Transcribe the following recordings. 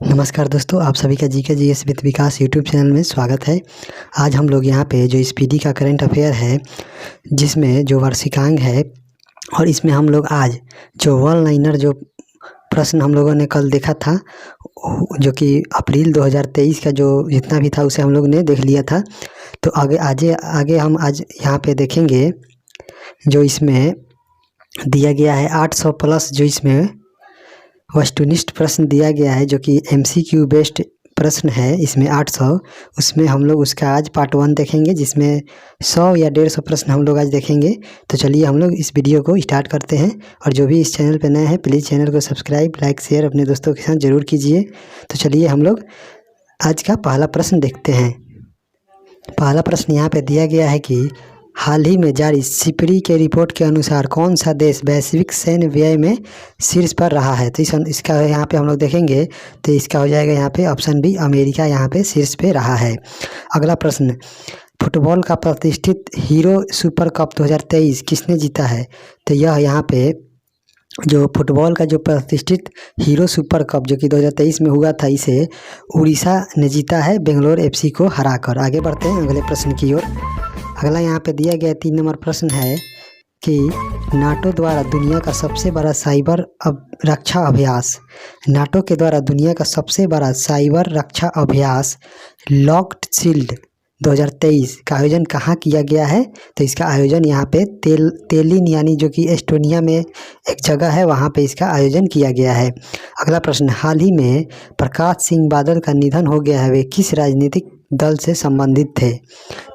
नमस्कार दोस्तों, आप सभी का GK GS with Vikas YouTube channel में स्वागत है। आज हम लोग यहाँ पे जो स्पीडी का करंट अफेयर है, जिसमें जो वार्षिकांक है, और इसमें हम लोग आज जो वन लाइनर जो प्रश्न हम लोगों ने कल देखा था, जो कि अप्रैल 2023 का जो जितना भी था उसे हम लोग ने देख लिया था। तो आगे हम आज यहाँ पे देखेंगे जो इसमें दिया गया है 800 प्लस, जो इसमें वस्तुनिष्ठ प्रश्न दिया गया है, जो कि MCQ बेस्ड प्रश्न है। इसमें 800, उसमें हम लोग उसका आज पार्ट 1 देखेंगे, जिसमें 100 या 150 प्रश्न हम लोग आज देखेंगे। तो चलिए हम लोग इस वीडियो को स्टार्ट करते हैं। और जो भी इस चैनल पर नए हैं, प्लीज़ चैनल को सब्सक्राइब, लाइक, शेयर अपने दोस्तों के साथ ज़रूर कीजिए। तो चलिए हम लोग आज का पहला प्रश्न देखते हैं। पहला प्रश्न यहाँ पर दिया गया है कि हाल ही में जारी सिपरी के रिपोर्ट के अनुसार कौन सा देश वैश्विक सैन्य व्यय में शीर्ष पर रहा है। तो इसका यहाँ पे हम लोग देखेंगे, तो इसका हो जाएगा यहाँ पे ऑप्शन बी, अमेरिका यहाँ पे शीर्ष पे रहा है। अगला प्रश्न, फुटबॉल का प्रतिष्ठित हीरो सुपर कप 2023 किसने जीता है। तो यह यहाँ पे जो फुटबॉल का जो प्रतिष्ठित हीरो सुपर कप जो कि 2023 में हुआ था, इसे उड़ीसा ने जीता है, बेंगलोर FC को हराकर। आगे बढ़ते हैं अगले प्रश्न की ओर। अगला यहाँ पे दिया गया 3 नंबर प्रश्न है कि नाटो द्वारा दुनिया का सबसे बड़ा साइबर रक्षा अभ्यास, नाटो के द्वारा दुनिया का सबसे बड़ा साइबर रक्षा अभ्यास लॉक्ड शील्ड 2023 का आयोजन कहाँ किया गया है। तो इसका आयोजन यहाँ पे तेलिन यानी जो कि एस्टोनिया में एक जगह है, वहाँ पे इसका आयोजन किया गया है। अगला प्रश्न, हाल ही में प्रकाश सिंह बादल का निधन हो गया है, वे किस राजनीतिक दल से संबंधित थे।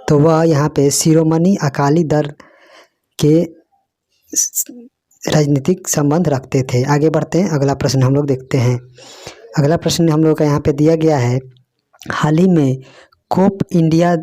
तो वह यहाँ पे शिरोमणि अकाली दल के राजनीतिक संबंध रखते थे। आगे बढ़ते हैं, अगला प्रश्न हम लोग देखते हैं। अगला प्रश्न हम लोग का यहाँ पे दिया गया है, हाल ही में कोप इंडिया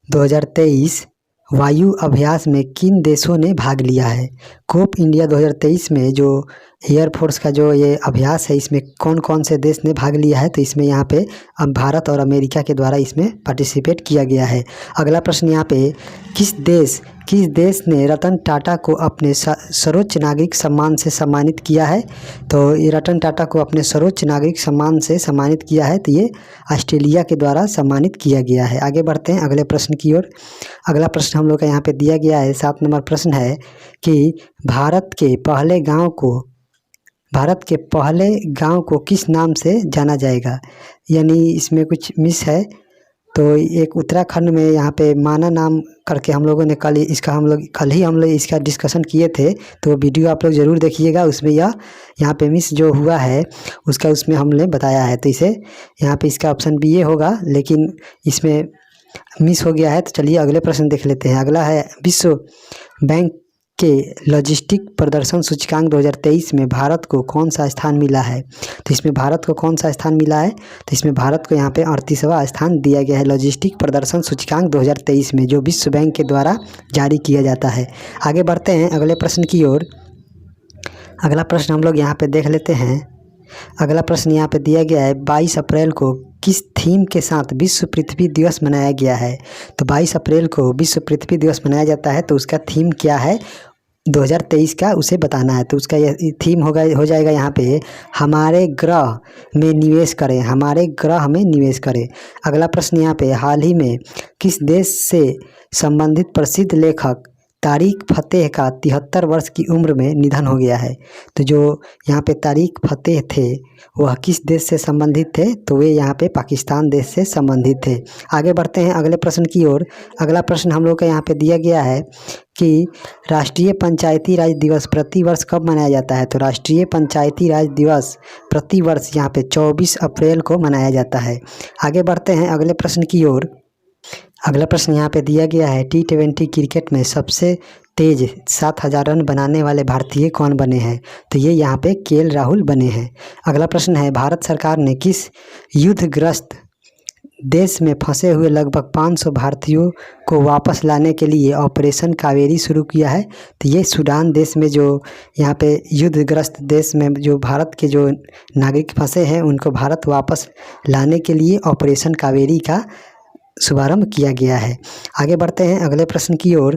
2023 वायु अभ्यास में किन देशों ने भाग लिया है। कोप इंडिया 2023 में जो एयरफोर्स का जो ये अभ्यास है, इसमें कौन कौन से देश ने भाग लिया है। तो इसमें यहाँ पे अब भारत और अमेरिका के द्वारा इसमें पार्टिसिपेट किया गया है। अगला प्रश्न यहाँ पे, किस देश ने रतन टाटा को अपने सर्वोच्च नागरिक सम्मान से सम्मानित किया है। तो ये रतन टाटा को अपने सर्वोच्च नागरिक सम्मान से सम्मानित किया है, तो ये ऑस्ट्रेलिया के द्वारा सम्मानित किया गया है। आगे बढ़ते हैं अगले प्रश्न की ओर। अगला प्रश्न हम लोग का यहाँ पे दिया गया है, 7 नंबर प्रश्न है कि भारत के पहले गांव को किस नाम से जाना जाएगा। यानी इसमें कुछ मिस है, तो एक उत्तराखंड में यहाँ पे माना नाम करके हम लोगों ने कल ही हम लोग इसका डिस्कशन किए थे। तो वीडियो आप लोग ज़रूर देखिएगा, उसमें यहाँ पे मिस जो हुआ है उसका उसमें हमने बताया है। तो इसे यहाँ पे इसका ऑप्शन बी होगा, लेकिन इसमें मिस हो गया है। तो चलिए अगले प्रश्न देख लेते हैं। अगला है, विश्व बैंक के लॉजिस्टिक प्रदर्शन सूचकांक 2023 में भारत को कौन सा स्थान मिला है। तो इसमें भारत को कौन सा स्थान मिला है। तो इसमें भारत को यहाँ पे 38वां स्थान दिया गया है लॉजिस्टिक प्रदर्शन सूचकांक 2023 में, जो विश्व बैंक के द्वारा जारी किया जाता है। आगे बढ़ते हैं अगले प्रश्न की ओर। अगला प्रश्न हम लोग यहाँ पे देख लेते हैं। अगला प्रश्न यहाँ पे दिया गया है, 22 अप्रैल को किस थीम के साथ विश्व पृथ्वी दिवस मनाया गया है। तो 22 अप्रैल को विश्व पृथ्वी दिवस मनाया जाता है, तो उसका थीम क्या है 2023 का, उसे बताना है। तो उसका यह थीम हो जाएगा यहाँ पे, हमारे ग्रह में निवेश करें, हमारे ग्रह में निवेश करें। अगला प्रश्न यहाँ पे, हाल ही में किस देश से संबंधित प्रसिद्ध लेखक तारिक फतेह का 73 वर्ष की उम्र में निधन हो गया है। तो जो यहाँ पे तारिक फतेह थे, वह किस देश से संबंधित थे। तो वे यहाँ पे पाकिस्तान देश से संबंधित थे। आगे बढ़ते हैं अगले प्रश्न की ओर। अगला प्रश्न हम लोग का यहाँ पे दिया गया है कि राष्ट्रीय पंचायती राज दिवस प्रतिवर्ष कब मनाया जाता है। तो राष्ट्रीय पंचायती राज दिवस प्रतिवर्ष यहाँ पे 24 अप्रैल को मनाया जाता है। आगे बढ़ते हैं अगले प्रश्न की ओर। अगला प्रश्न यहाँ पे दिया गया है, T20 क्रिकेट में सबसे तेज 7000 रन बनाने वाले भारतीय कौन बने हैं। तो ये यहाँ पे KL राहुल बने हैं। अगला प्रश्न है, भारत सरकार ने किस युद्धग्रस्त देश में फंसे हुए लगभग 500 भारतीयों को वापस लाने के लिए ऑपरेशन कावेरी शुरू किया है। तो ये सूडान देश में, जो यहाँ पे युद्धग्रस्त देश में जो भारत के जो नागरिक फंसे हैं, उनको भारत वापस लाने के लिए ऑपरेशन कावेरी का शुभारंभ किया गया है। आगे बढ़ते हैं अगले प्रश्न की ओर।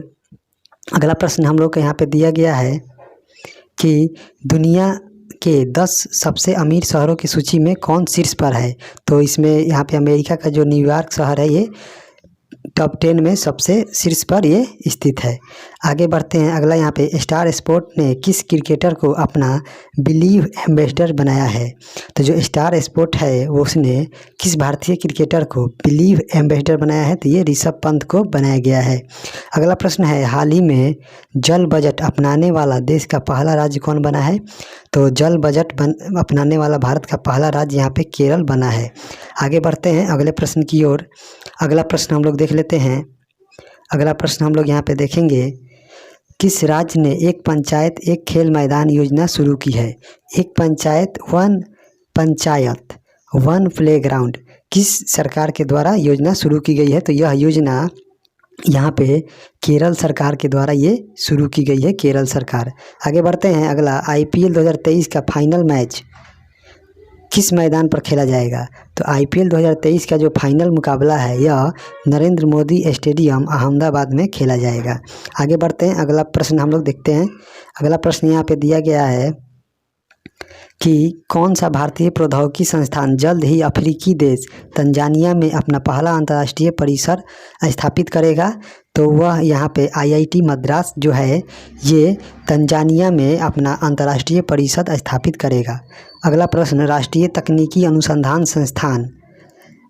अगला प्रश्न हम लोग को यहाँ पे दिया गया है कि दुनिया के 10 सबसे अमीर शहरों की सूची में कौन शीर्ष पर है? तो इसमें यहाँ पे अमेरिका का जो न्यूयॉर्क शहर है ये टॉप 10 में सबसे शीर्ष पर ये स्थित है। आगे बढ़ते हैं। अगला यहाँ पे स्टार स्पोर्ट ने किस क्रिकेटर को अपना बिलीव एम्बेसडर बनाया है? तो जो स्टार स्पोर्ट है वो उसने किस भारतीय क्रिकेटर को बिलीव एम्बेसडर बनाया है? तो ये ऋषभ पंत को बनाया गया है। अगला प्रश्न है, हाल ही में जल बजट अपनाने वाला देश का पहला राज्य कौन बना है? तो जल बजट अपनाने वाला भारत का पहला राज्य यहाँ पे केरल बना है। आगे बढ़ते हैं अगले प्रश्न की ओर। अगला प्रश्न हम लोग देख लेते हैं। अगला प्रश्न हम लोग यहाँ पे देखेंगे, किस राज्य ने एक पंचायत एक खेल मैदान योजना शुरू की है? एक पंचायत वन प्लेग्राउंड किस सरकार के द्वारा योजना शुरू की गई है? तो यह योजना यहाँ पे केरल सरकार के द्वारा ये शुरू की गई है, केरल सरकार। आगे बढ़ते हैं। अगला, IPL 2023 का फाइनल मैच किस मैदान पर खेला जाएगा? तो IPL 2023 का जो फाइनल मुकाबला है यह नरेंद्र मोदी स्टेडियम अहमदाबाद में खेला जाएगा। आगे बढ़ते हैं। अगला प्रश्न हम लोग देखते हैं। अगला प्रश्न यहाँ पे दिया गया है कि कौन सा भारतीय प्रौद्योगिकी संस्थान जल्द ही अफ्रीकी देश तंजानिया में अपना पहला अंतर्राष्ट्रीय परिसर स्थापित करेगा? तो वह यहाँ पे IIT मद्रास जो है ये तंजानिया में अपना अंतर्राष्ट्रीय परिषद स्थापित करेगा। अगला प्रश्न, राष्ट्रीय तकनीकी अनुसंधान संस्थान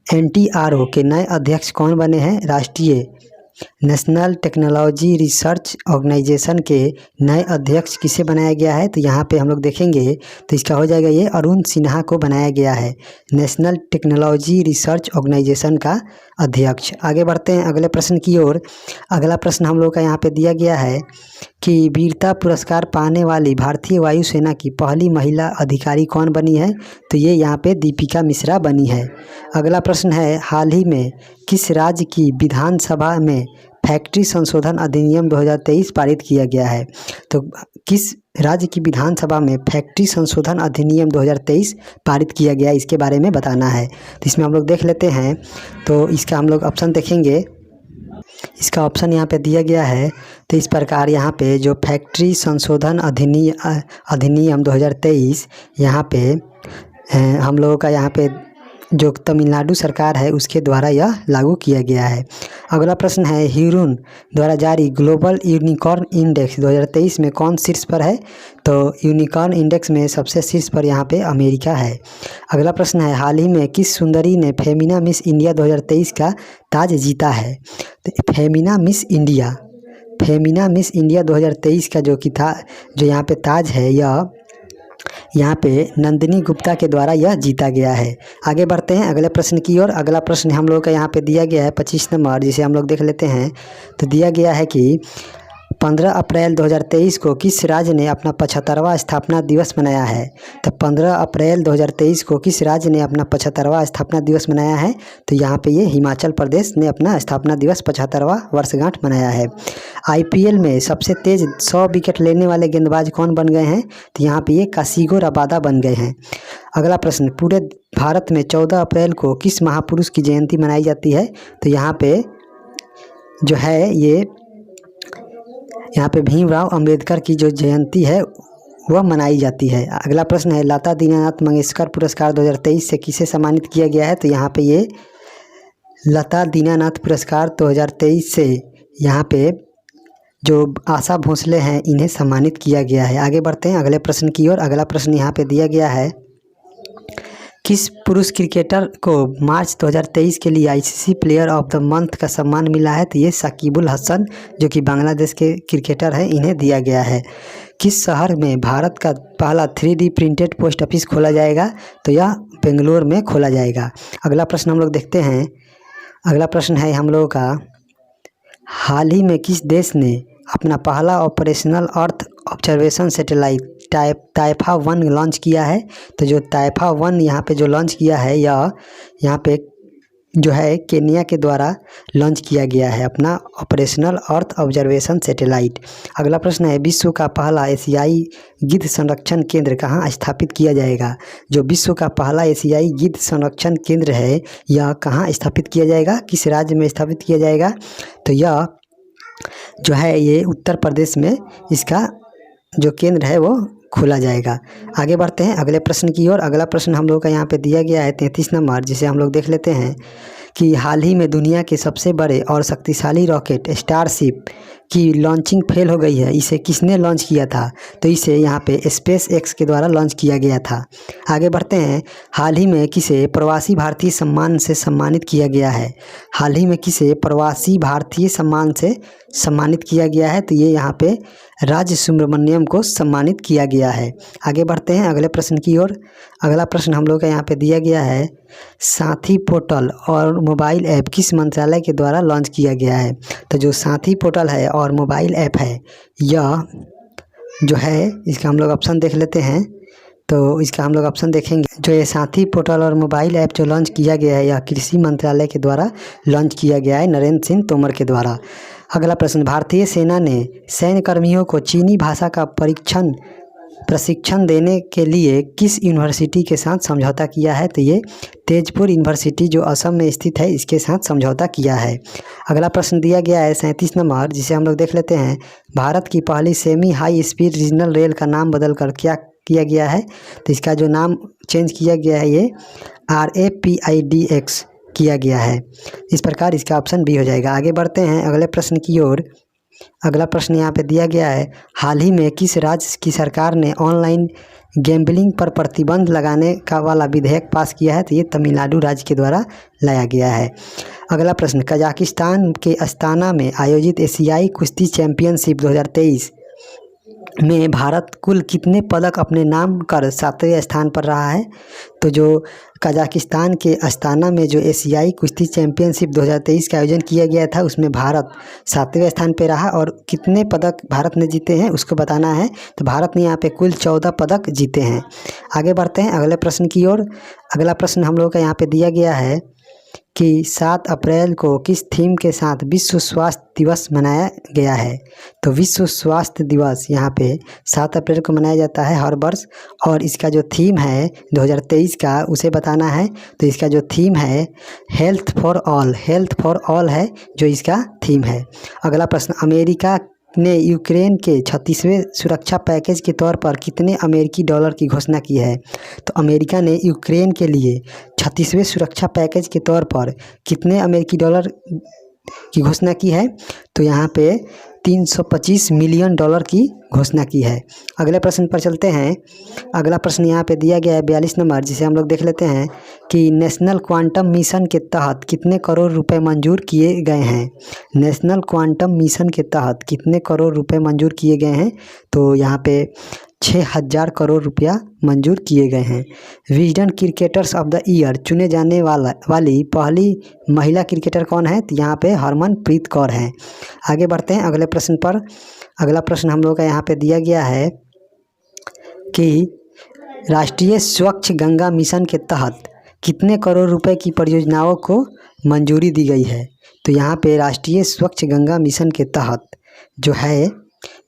NTRO के नए अध्यक्ष कौन बने हैं? राष्ट्रीय नेशनल टेक्नोलॉजी रिसर्च ऑर्गेनाइजेशन के नए अध्यक्ष किसे बनाया गया है? तो यहाँ पे हम लोग देखेंगे तो इसका हो जाएगा ये अरुण सिन्हा को बनाया गया है, नेशनल टेक्नोलॉजी रिसर्च ऑर्गेनाइजेशन का अध्यक्ष। आगे बढ़ते हैं अगले प्रश्न की ओर। अगला प्रश्न हम लोग का यहाँ पे दिया गया है कि वीरता पुरस्कार पाने वाली भारतीय वायुसेना की पहली महिला अधिकारी कौन बनी है? तो ये यहाँ पे दीपिका मिश्रा बनी है। अगला प्रश्न है, हाल ही में किस राज्य की विधानसभा में फैक्ट्री संशोधन अधिनियम 2023 पारित किया गया है? तो किस राज्य की विधानसभा में फैक्ट्री संशोधन अधिनियम 2023 पारित किया गया, इसके बारे में बताना है। तो इसमें हम लोग देख लेते हैं। तो इसका हम लोग ऑप्शन देखेंगे। इसका ऑप्शन यहाँ पे दिया गया है। तो इस प्रकार यहाँ पे जो फैक्ट्री संशोधन अधिनियम 2023 यहाँ पे हम लोगों का यहाँ पे जो तमिलनाडु सरकार है उसके द्वारा यह लागू किया गया है। अगला प्रश्न है, ह्यूरन द्वारा जारी ग्लोबल यूनिकॉर्न इंडेक्स 2023 में कौन शीर्ष पर है? तो यूनिकॉर्न इंडेक्स में सबसे शीर्ष पर यहाँ पे अमेरिका है। अगला प्रश्न है, हाल ही में किस सुंदरी ने फेमिना मिस इंडिया 2023 का ताज जीता है? तो फेमिना मिस इंडिया 2023 का जो यहाँ पे ताज है यह यहाँ पे नंदिनी गुप्ता के द्वारा यह जीता गया है। आगे बढ़ते हैं अगले प्रश्न की ओर। अगला प्रश्न हम लोग का यहाँ पे दिया गया है 25 नंबर, जिसे हम लोग देख लेते हैं। तो दिया गया है कि 15 अप्रैल 2023 को किस राज्य ने अपना 75वां स्थापना दिवस मनाया है? तो 15 अप्रैल 2023 को किस राज्य ने अपना 75वां स्थापना दिवस मनाया है? तो यहाँ पे ये हिमाचल प्रदेश ने अपना स्थापना दिवस 75वां वर्षगांठ मनाया है। IPL में सबसे तेज 100 विकेट लेने वाले गेंदबाज कौन बन गए हैं? तो यहाँ पे ये काशिगो रबादा बन गए हैं। अगला प्रश्न, पूरे भारत में 14 अप्रैल को किस महापुरुष की जयंती मनाई जाती है? तो यहाँ पे जो है ये यहाँ पे भीमराव अंबेडकर की जो जयंती है वह मनाई जाती है। अगला प्रश्न है, लता दीनानाथ मंगेशकर पुरस्कार 2023 से किसे सम्मानित किया गया है? तो यहाँ पे ये लता दीनानाथ पुरस्कार 2023 से यहाँ पे जो आशा भोसले हैं इन्हें सम्मानित किया गया है। आगे बढ़ते हैं अगले प्रश्न की ओर। अगला प्रश्न यहाँ पे दिया गया है, किस पुरुष क्रिकेटर को मार्च 2023 के लिए ICC player of the month का सम्मान मिला है? तो ये साकिबुल हसन जो कि बांग्लादेश के क्रिकेटर हैं इन्हें दिया गया है। किस शहर में भारत का पहला 3D प्रिंटेड पोस्ट ऑफिस खोला जाएगा? तो यह बेंगलोर में खोला जाएगा। अगला प्रश्न हम लोग देखते हैं। अगला प्रश्न है हम लोगों का, हाल ही में किस देश ने अपना पहला operational earth observation satellite Taifa 1 launch किया है? तो जो टाइफा 1 यहाँ पे जो लॉन्च किया है यह यहाँ पे जो है केन्या के द्वारा लॉन्च किया गया है अपना ऑपरेशनल अर्थ ऑब्जर्वेशन सैटेलाइट। अगला प्रश्न है, विश्व का पहला एशियाई गिद्ध संरक्षण केंद्र कहाँ स्थापित किया जाएगा? जो विश्व का पहला एशियाई गिद्ध संरक्षण केंद्र है यह कहाँ स्थापित किया जाएगा, किस राज्य में स्थापित किया जाएगा? तो यह जो है ये उत्तर प्रदेश में इसका जो केंद्र है वो खोला जाएगा। आगे बढ़ते हैं अगले प्रश्न की ओर। अगला प्रश्न हम लोग का यहाँ पे दिया गया है 33 नंबर, जिसे हम लोग देख लेते हैं कि हाल ही में दुनिया के सबसे बड़े और शक्तिशाली रॉकेट स्टारशिप की लॉन्चिंग फेल हो गई है। इसे किसने लॉन्च किया था? तो इसे यहाँ पे स्पेस एक्स के द्वारा लॉन्च किया गया था। आगे बढ़ते हैं, हाल ही में किसे प्रवासी भारतीय सम्मान से सम्मानित किया गया है? हाल ही में किसे प्रवासी भारतीय सम्मान से सम्मानित किया गया है? तो ये यहाँ पे राज सुब्रमण्यम को सम्मानित किया गया है। आगे बढ़ते हैं अगले प्रश्न की ओर। अगला प्रश्न हम लोग का यहाँ पे दिया गया है, साथी पोर्टल और मोबाइल ऐप किस मंत्रालय के द्वारा लॉन्च किया गया है? तो जो साथी पोर्टल है और मोबाइल ऐप है, यह जो है इसका हम लोग ऑप्शन देख लेते हैं। तो इसका हम लोग ऑप्शन देखेंगे, जो ये साथी पोर्टल और मोबाइल ऐप जो लॉन्च किया गया है, यह कृषि मंत्रालय के द्वारा लॉन्च किया गया है, नरेंद्र सिंह तोमर के द्वारा। अगला प्रश्न, भारतीय सेना ने सैन्य कर्मियों को चीनी भाषा का प्रशिक्षण देने के लिए किस यूनिवर्सिटी के साथ समझौता किया है? तो ये तेजपुर यूनिवर्सिटी जो असम में स्थित है, इसके साथ समझौता किया है। अगला प्रश्न दिया गया है 37 नंबर, जिसे हम लोग देख लेते हैं, भारत की पहली semi high speed regional rail का नाम बदलकर क्या किया गया है? तो इसका जो नाम चेंज किया गया है, ये RAPIDX किया गया है। इस प्रकार इसका ऑप्शन बी हो जाएगा। आगे बढ़ते हैं अगले प्रश्न की ओर। अगला प्रश्न यहाँ पे दिया गया है, हाल ही में किस राज्य की सरकार ने ऑनलाइन गैम्बलिंग पर प्रतिबंध लगाने का वाला विधेयक पास किया है? तो ये तमिलनाडु राज्य के द्वारा लाया गया है। अगला प्रश्न, कजाकिस्तान के अस्ताना में आयोजित एशियाई कुश्ती चैंपियनशिप 2023 में भारत कुल कितने पदक अपने नाम कर 7वें स्थान पर रहा है? तो जो कजाकिस्तान के अस्ताना में जो एशियाई कुश्ती चैंपियनशिप 2023 का आयोजन किया गया था, उसमें भारत 7वें स्थान पे रहा। और कितने पदक भारत ने जीते हैं उसको बताना है। तो भारत ने यहाँ पे कुल 14 पदक जीते हैं। आगे बढ़ते हैं अगले प्रश्न की ओर। अगला प्रश्न हम लोग का यहाँ पे दिया गया है कि 7 अप्रैल को किस थीम के साथ विश्व स्वास्थ्य दिवस मनाया गया है? तो विश्व स्वास्थ्य दिवस यहाँ पे 7 अप्रैल को मनाया जाता है हर वर्ष, और इसका जो थीम है 2023 का, उसे बताना है। तो इसका जो थीम है हेल्थ फॉर ऑल है जो इसका थीम है। अगला प्रश्न, अमेरिका ने यूक्रेन के 36वें सुरक्षा पैकेज के तौर पर कितने अमेरिकी डॉलर की घोषणा की है? तो अमेरिका ने यूक्रेन के लिए 36वें सुरक्षा पैकेज के तौर पर कितने अमेरिकी डॉलर की घोषणा की है? तो यहाँ पे 325 मिलियन डॉलर की घोषणा की है। अगले प्रश्न पर चलते हैं। अगला प्रश्न यहाँ पे दिया गया है 42 नंबर, जिसे हम लोग देख लेते हैं कि नेशनल क्वांटम मिशन के तहत कितने करोड़ रुपए मंजूर किए गए हैं? नेशनल क्वांटम मिशन के तहत कितने करोड़ रुपए मंजूर किए गए हैं? तो यहाँ पे 6000 करोड़ रुपया मंजूर किए गए हैं। Wisden cricketers of the year चुने जाने वाली पहली महिला क्रिकेटर कौन है? तो यहाँ पे हरमनप्रीत कौर है। आगे बढ़ते हैं अगले प्रश्न पर। अगला प्रश्न हम लोग का यहाँ पे दिया गया है कि राष्ट्रीय स्वच्छ गंगा मिशन के तहत कितने करोड़ रुपए की परियोजनाओं को मंजूरी दी गई है? तो यहाँ पे राष्ट्रीय स्वच्छ गंगा मिशन के तहत जो है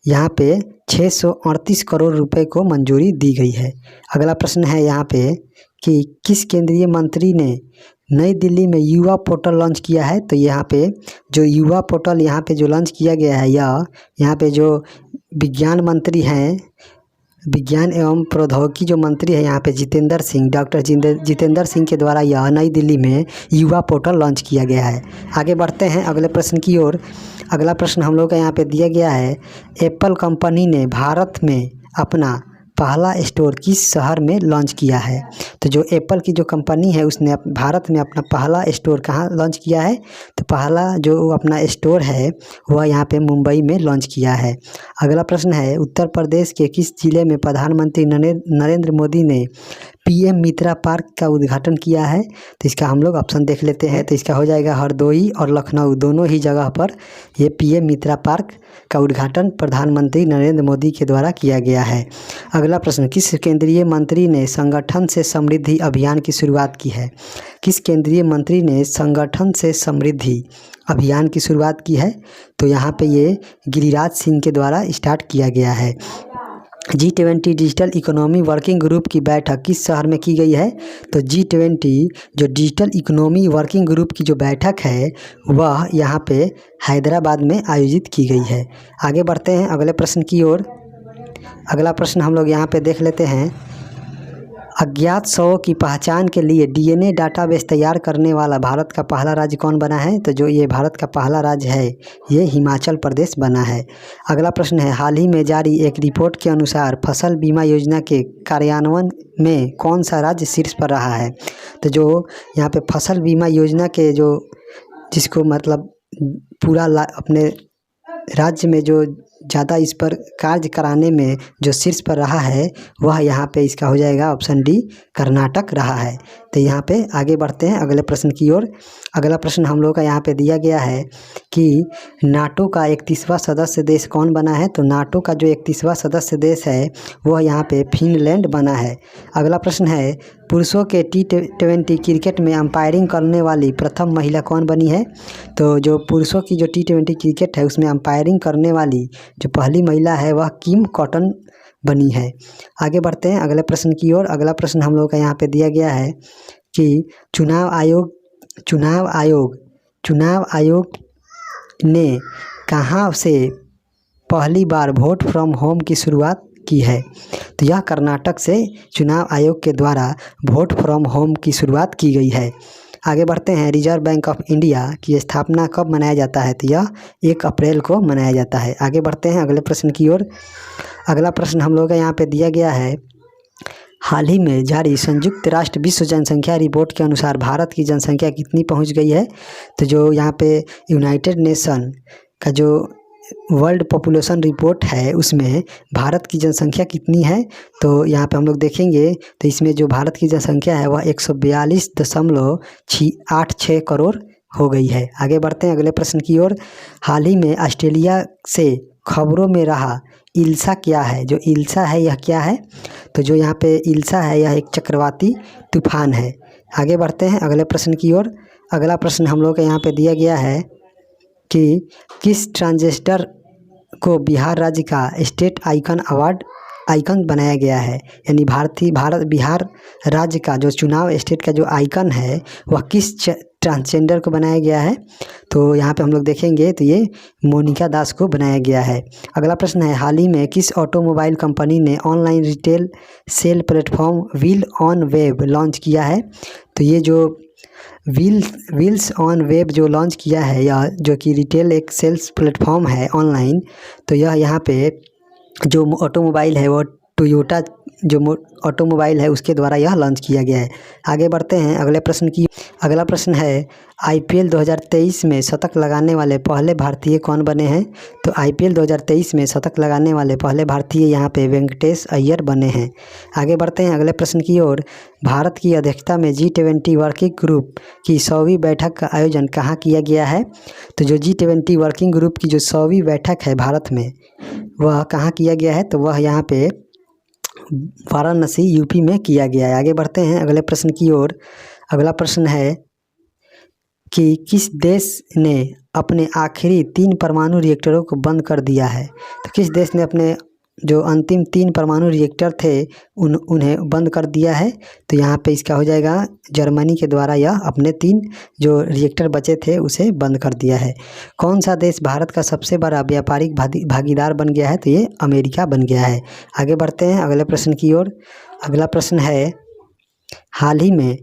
यहाँ पे 638 करोड़ रुपए को मंजूरी दी गई है। अगला प्रश्न है यहाँ पे कि किस केंद्रीय मंत्री ने नई दिल्ली में युवा पोर्टल लॉन्च किया है? तो यहाँ पे जो युवा पोर्टल यहाँ पे जो लॉन्च किया गया है, या यहाँ पे जो विज्ञान मंत्री हैं, विज्ञान एवं प्रौद्योगिकी जो मंत्री है यहाँ पे जितेंद्र सिंह, डॉक्टर जितेंद्र सिंह के द्वारा यह नई दिल्ली में युवा पोर्टल लॉन्च किया गया है। आगे बढ़ते हैं अगले प्रश्न की ओर। अगला प्रश्न हम लोग का यहाँ पे दिया गया है, एप्पल कंपनी ने भारत में अपना पहला स्टोर किस शहर में लॉन्च किया है? तो जो एप्पल की जो कंपनी है उसने भारत में अपना पहला स्टोर कहाँ लॉन्च किया है? तो पहला जो अपना स्टोर है वह यहाँ पे मुंबई में लॉन्च किया है। अगला प्रश्न है, उत्तर प्रदेश के किस जिले में प्रधानमंत्री नरेंद्र मोदी ने PM मित्रा पार्क का उद्घाटन किया है? तो इसका हम लोग ऑप्शन देख लेते हैं। तो इसका हो जाएगा हरदोई और लखनऊ, दोनों ही जगह पर ये PM मित्रा पार्क का उद्घाटन प्रधानमंत्री नरेंद्र मोदी के द्वारा किया गया है। अगला प्रश्न, किस केंद्रीय मंत्री ने संगठन से समृद्धि अभियान की शुरुआत की है? किस केंद्रीय मंत्री ने संगठन से समृद्धि अभियान की शुरुआत की है? तो यहाँ पे ये गिरिराज सिंह के द्वारा स्टार्ट किया गया है। G20 digital economy working group की बैठक किस शहर में की गई है? तो G20 जो डिजिटल इकोनॉमी वर्किंग ग्रुप की जो बैठक है वह यहाँ पे हैदराबाद में आयोजित की गई है। आगे बढ़ते हैं अगले प्रश्न की ओर। अगला प्रश्न हम लोग यहाँ पे देख लेते हैं। अज्ञात शवों की पहचान के लिए डीएनए डाटाबेस तैयार करने वाला भारत का पहला राज्य कौन बना है? तो जो ये भारत का पहला राज्य है ये हिमाचल प्रदेश बना है। अगला प्रश्न है, हाल ही में जारी एक रिपोर्ट के अनुसार फसल बीमा योजना के कार्यान्वयन में कौन सा राज्य शीर्ष पर रहा है? तो जो यहाँ पे फसल बीमा योजना के जो जिसको मतलब पूरा अपने राज्य में जो ज़्यादा इस पर कार्य कराने में जो शीर्ष पर रहा है वह यहाँ पे इसका हो जाएगा ऑप्शन डी, कर्नाटक रहा है। तो यहाँ पे आगे बढ़ते हैं अगले प्रश्न की ओर। अगला प्रश्न हम लोग का यहाँ पे दिया गया है कि नाटो का 31वां सदस्य देश कौन बना है? तो नाटो का जो 31वां सदस्य देश है वह यहाँ पे फिनलैंड बना है। अगला प्रश्न है, पुरुषों के T20 क्रिकेट में अंपायरिंग करने वाली प्रथम महिला कौन बनी है? तो जो पुरुषों की जो T20 क्रिकेट है उसमें अंपायरिंग करने वाली जो पहली महिला है वह किम कॉटन बनी है। आगे बढ़ते हैं अगले प्रश्न की ओर। अगला प्रश्न हम लोग का यहाँ पे दिया गया है कि चुनाव आयोग ने कहाँ से पहली बार वोट फ्रॉम होम की शुरुआत की है? तो यह कर्नाटक से चुनाव आयोग के द्वारा वोट फ्रॉम होम की शुरुआत की गई है। आगे बढ़ते हैं, रिजर्व बैंक ऑफ इंडिया की स्थापना कब मनाया जाता है? तो यह 1 अप्रैल को मनाया जाता है। आगे बढ़ते हैं अगले प्रश्न की ओर। अगला प्रश्न हम लोग का यहाँ पे दिया गया है, हाल ही में जारी संयुक्त राष्ट्र विश्व जनसंख्या रिपोर्ट के अनुसार भारत की जनसंख्या कितनी पहुँच गई है? तो जो यहाँ पे यूनाइटेड नेशन का जो वर्ल्ड पॉपुलेशन रिपोर्ट है उसमें भारत की जनसंख्या कितनी है? तो यहाँ पे हम लोग देखेंगे तो इसमें जो भारत की जनसंख्या है वह 142.86 करोड़ हो गई है। आगे बढ़ते हैं अगले प्रश्न की ओर। हाल ही में ऑस्ट्रेलिया से खबरों में रहा इल्सा क्या है? जो इल्सा है यह क्या है? तो जो यहाँ पे इल्सा है यह एक चक्रवाती तूफान है। आगे बढ़ते हैं अगले प्रश्न की ओर। अगला प्रश्न हम लोग के यहाँ पे दिया गया है कि किस ट्रांसजेंडर को बिहार राज्य का स्टेट आइकन बनाया गया है? यानी बिहार राज्य का जो चुनाव स्टेट का जो आइकन है वह किस ट्रांसजेंडर को बनाया गया है? तो यहाँ पे हम लोग देखेंगे तो ये मोनिका दास को बनाया गया है। अगला प्रश्न है, हाल ही में किस ऑटोमोबाइल कंपनी ने online retail sale platform wheel on web launch किया है? तो ये जो व्हील्स ऑन वेब जो लॉन्च किया है यह जो कि रिटेल एक सेल्स प्लेटफॉर्म है ऑनलाइन, तो यह यहाँ पे जो ऑटोमोबाइल है वो टोयोटा जो ऑटोमोबाइल है उसके द्वारा यह लॉन्च किया गया है। आगे बढ़ते हैं अगले प्रश्न की। अगला प्रश्न है, IPL 2023 में शतक लगाने वाले पहले भारतीय कौन बने हैं? तो IPL 2023 में शतक लगाने वाले पहले भारतीय यहाँ पे वेंकटेश अय्यर बने हैं। आगे बढ़ते हैं अगले प्रश्न की ओर। भारत की अध्यक्षता में G20 वर्किंग ग्रुप की 100वीं बैठक का आयोजन कहाँ किया गया है? तो जो G20 वर्किंग ग्रुप की जो 100वीं बैठक है भारत में वह कहाँ किया गया है? तो वह यहाँ पे वाराणसी यूपी में किया गया है। आगे बढ़ते हैं अगले प्रश्न की ओर। अगला प्रश्न है कि किस देश ने अपने आखिरी 3 परमाणु रिएक्टरों को बंद कर दिया है? तो किस देश ने अपने जो अंतिम 3 परमाणु रिएक्टर थे उन्हें बंद कर दिया है? तो यहाँ पे इसका हो जाएगा जर्मनी के द्वारा यह अपने 3 जो रिएक्टर बचे थे उसे बंद कर दिया है। कौन सा देश भारत का सबसे बड़ा व्यापारिक भागीदार बन गया है? तो ये अमेरिका बन गया है। आगे बढ़ते हैं अगले प्रश्न की ओर। अगला प्रश्न है, हाल ही में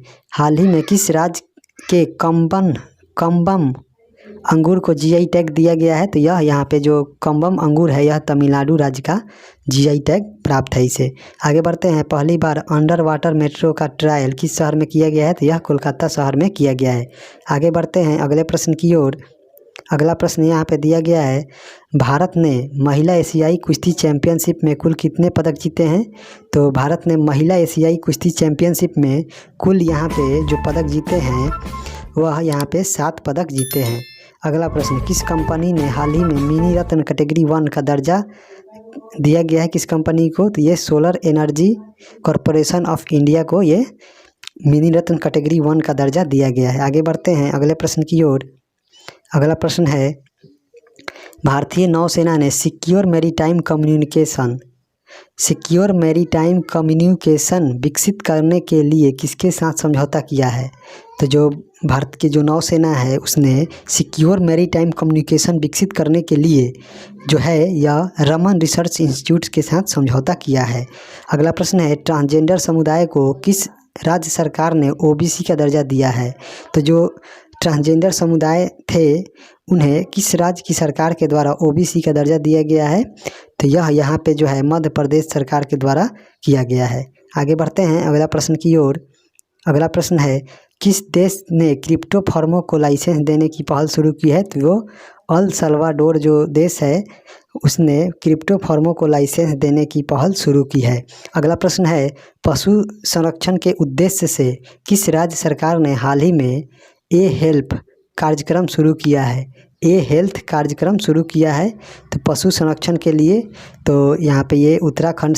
किस राज्य के कम्बम अंगूर को GI टैग दिया गया है? तो यह यहाँ पे जो कम्बम अंगूर है यह तमिलनाडु राज्य का GI टैग प्राप्त है इसे। आगे बढ़ते हैं, पहली बार अंडर वाटर मेट्रो का ट्रायल किस शहर में किया गया है? तो यह कोलकाता शहर में किया गया है। आगे बढ़ते हैं अगले प्रश्न की ओर। अगला प्रश्न यहाँ पे दिया गया है, भारत ने महिला एशियाई कुश्ती चैंपियनशिप में कुल कितने पदक जीते हैं? तो भारत ने महिला एशियाई कुश्ती चैंपियनशिप में कुल यहाँ पे जो पदक जीते हैं वह यहाँ पे 7 पदक जीते हैं। अगला प्रश्न, किस कंपनी ने हाल ही में मिनी रत्न कैटेगरी 1 का दर्जा दिया गया है किस कंपनी को? तो ये solar energy corporation of India को ये मिनी रत्न कैटेगरी 1 का दर्जा दिया गया है। आगे बढ़ते हैं अगले प्रश्न की ओर। अगला प्रश्न है, भारतीय नौसेना ने secure maritime communication secure maritime communication विकसित करने के लिए किसके साथ समझौता किया है? तो जो भारत की जो नौसेना है उसने सिक्योर मैरीटाइम कम्युनिकेशन विकसित करने के लिए जो है यह रमन रिसर्च इंस्टीट्यूट के साथ समझौता किया है। अगला प्रश्न है, ट्रांसजेंडर समुदाय को किस राज्य सरकार ने ओबीसी का दर्जा दिया है? तो जो ट्रांसजेंडर समुदाय थे उन्हें किस राज्य की सरकार के द्वारा ओबीसी का दर्जा दिया गया है? तो यह यहाँ पे जो है मध्य प्रदेश सरकार के द्वारा किया गया है। आगे बढ़ते हैं अगला प्रश्न की ओर। अगला प्रश्न है, किस देश ने क्रिप्टो फर्मों को लाइसेंस देने की पहल शुरू की है? तो वो अल सल्वाडोर जो देश है उसने क्रिप्टो फर्मों को लाइसेंस देने की पहल शुरू की है। अगला प्रश्न है, पशु संरक्षण के उद्देश्य से किस राज्य सरकार ने हाल ही में ए हेल्प कार्यक्रम शुरू किया है? ए हेल्थ कार्यक्रम शुरू किया है तो पशु संरक्षण के लिए, तो यहाँ पे ये उत्तराखंड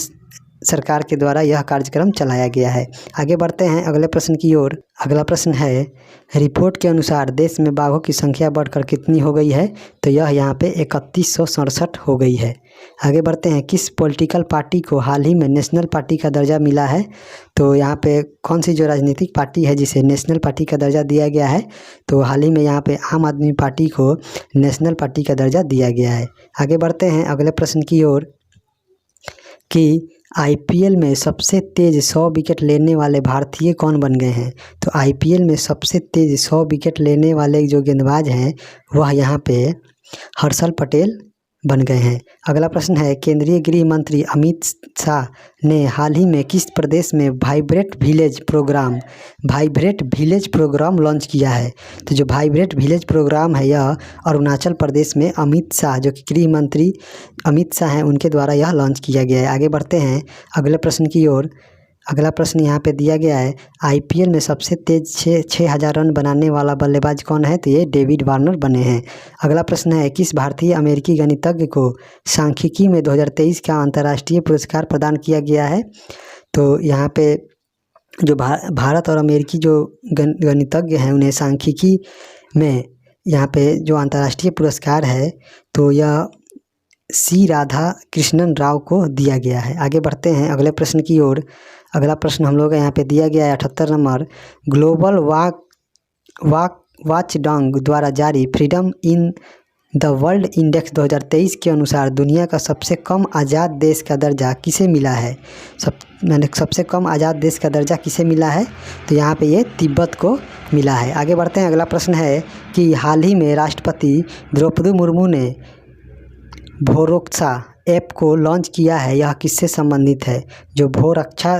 सरकार के द्वारा यह कार्यक्रम चलाया गया है। आगे बढ़ते हैं अगले प्रश्न की ओर। अगला प्रश्न है, रिपोर्ट के अनुसार देश में बाघों की संख्या बढ़कर कितनी हो गई है? तो यह यहाँ पे 3167 हो गई है। आगे बढ़ते हैं, किस पॉलिटिकल पार्टी को हाल ही में नेशनल पार्टी का दर्जा मिला है? तो यहाँ पे कौन सी जो राजनीतिक पार्टी है जिसे नेशनल पार्टी का दर्जा दिया गया है? तो हाल ही में यहाँ पे आम आदमी पार्टी को नेशनल पार्टी का दर्जा दिया गया है। आगे बढ़ते हैं अगले प्रश्न की ओर कि आईपीएल में सबसे तेज 100 विकेट लेने वाले भारतीय कौन बन गए हैं? तो आईपीएल में सबसे तेज 100 विकेट लेने वाले जो गेंदबाज हैं वह यहाँ पे हर्षल पटेल बन गए हैं। अगला प्रश्न है, केंद्रीय गृह मंत्री अमित शाह ने हाल ही में किस प्रदेश में वाइब्रेंट विलेज प्रोग्राम लॉन्च किया है? तो जो वाइब्रेंट विलेज प्रोग्राम है यह अरुणाचल प्रदेश में अमित शाह जो कि गृह मंत्री अमित शाह हैं उनके द्वारा यह लॉन्च किया गया है। आगे बढ़ते हैं अगले प्रश्न की ओर। अगला प्रश्न यहाँ पे दिया गया है, आईपीएल में सबसे तेज 6000 रन बनाने वाला बल्लेबाज कौन है? तो ये डेविड वार्नर बने हैं। अगला प्रश्न है, किस भारतीय अमेरिकी गणितज्ञ को सांख्यिकी में 2023 का अंतर्राष्ट्रीय पुरस्कार प्रदान किया गया है? तो यहाँ पे जो भारत और अमेरिकी जो गणितज्ञ हैं उन्हें सांख्यिकी में यहाँ पे जो अंतर्राष्ट्रीय पुरस्कार है तो यह सी राधा कृष्णन राव को दिया गया है। आगे बढ़ते हैं अगले प्रश्न की ओर। अगला प्रश्न हम लोग यहाँ पे दिया गया है 78 नंबर, ग्लोबल वॉचडॉग द्वारा जारी freedom in the world index 2023 के अनुसार दुनिया का सबसे कम आज़ाद देश का दर्जा किसे मिला है? सबसे कम आज़ाद देश का दर्जा किसे मिला है? तो यहाँ पे ये तिब्बत को मिला है। आगे बढ़ते हैं अगला प्रश्न है कि हाल ही में राष्ट्रपति द्रौपदी मुर्मू ने भोरक्षा ऐप को लॉन्च किया है, यह किससे संबंधित है? जो भोरक्षा